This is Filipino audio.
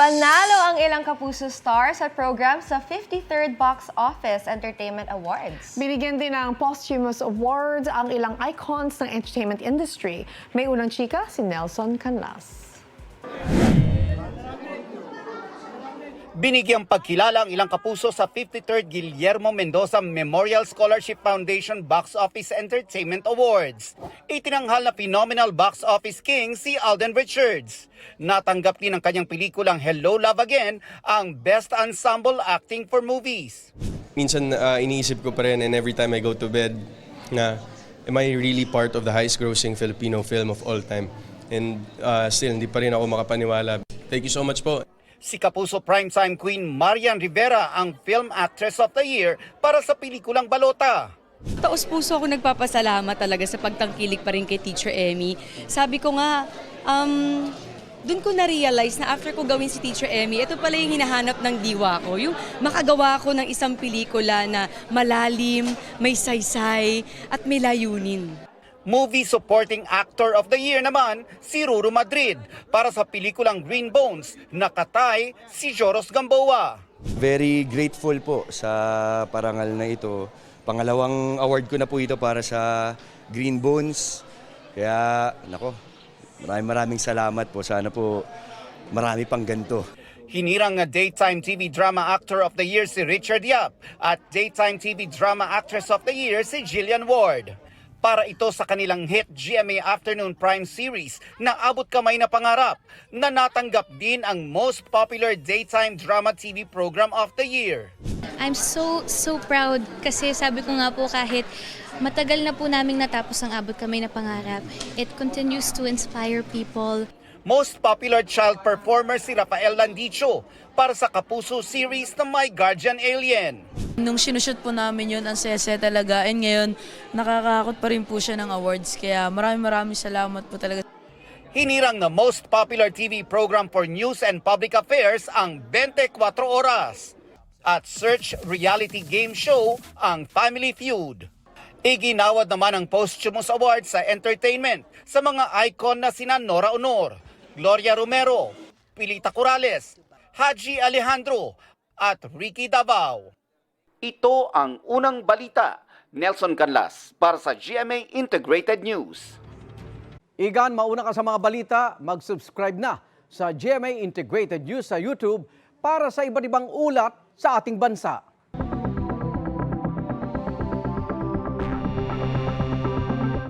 Panalo ang ilang kapuso stars sa program sa 53rd Box Office Entertainment Awards. Binigyan din ng posthumous awards ang ilang icons ng entertainment industry. May unang chika si Nelson Canlas. Binigyang pagkilala ang ilang kapuso sa 53rd Guillermo Mendoza Memorial Scholarship Foundation Box Office Entertainment Awards. Itinanghal na phenomenal box office king si Alden Richards. Natanggap din ang kanyang pelikulang Hello Love Again ang Best Ensemble Acting for Movies. Minsan iniisip ko pa rin and every time I go to bed na am I really part of the highest grossing Filipino film of all time? And still hindi pa rin ako makapaniwala. Thank you so much po. Si Kapuso Primetime Queen Marian Rivera ang Film Actress of the Year para sa pelikulang Balota. Taos-puso ako nagpapasalamat talaga sa pagtangkilik pa rin kay Teacher Emmy. Sabi ko nga, dun ko na-realize na after ko gawin si Teacher Emmy, ito pala yung hinahanap ng diwa ko. Yung makagawa ko ng isang pelikula na malalim, may saysay, at may layunin. Movie Supporting Actor of the Year naman si Ruru Madrid para sa pelikulang Green Bones, nakatay si Joros Gamboa. Very grateful po sa parangal na ito. Pangalawang award ko na po ito para sa Green Bones. Kaya, nako, maraming salamat po. Sana po marami pang ganito. Hinirang na Daytime TV Drama Actor of the Year si Richard Yap at Daytime TV Drama Actress of the Year si Jillian Ward. Para ito sa kanilang hit GMA Afternoon Prime Series na Abot Kamay na Pangarap na natanggap din ang Most Popular Daytime Drama TV Program of the Year. I'm so proud kasi sabi ko nga po kahit matagal na po naming natapos ang Abot Kamay na Pangarap, it continues to inspire people. Most Popular Child Performer si Rafael Landicho para sa Kapuso series na My Guardian Alien. Nung sinushoot po namin yun, ang sese talaga. And ngayon, nakakakot pa rin po siya ng awards. Kaya maraming salamat po talaga. Hinirang na Most Popular TV Program for News and Public Affairs ang 24 Oras. At Search Reality Game Show ang Family Feud. Iginawad naman ang posthumous award sa entertainment sa mga icon na sina Nora Honor, Gloria Romero, Pilita Corrales, Haji Alejandro at Ricky Davao. Ito ang unang balita. Nelson Canlas para sa GMA Integrated News. Igan, mauna ka sa mga balita, mag-subscribe na sa GMA Integrated News sa YouTube para sa iba't ibang ulat sa ating bansa.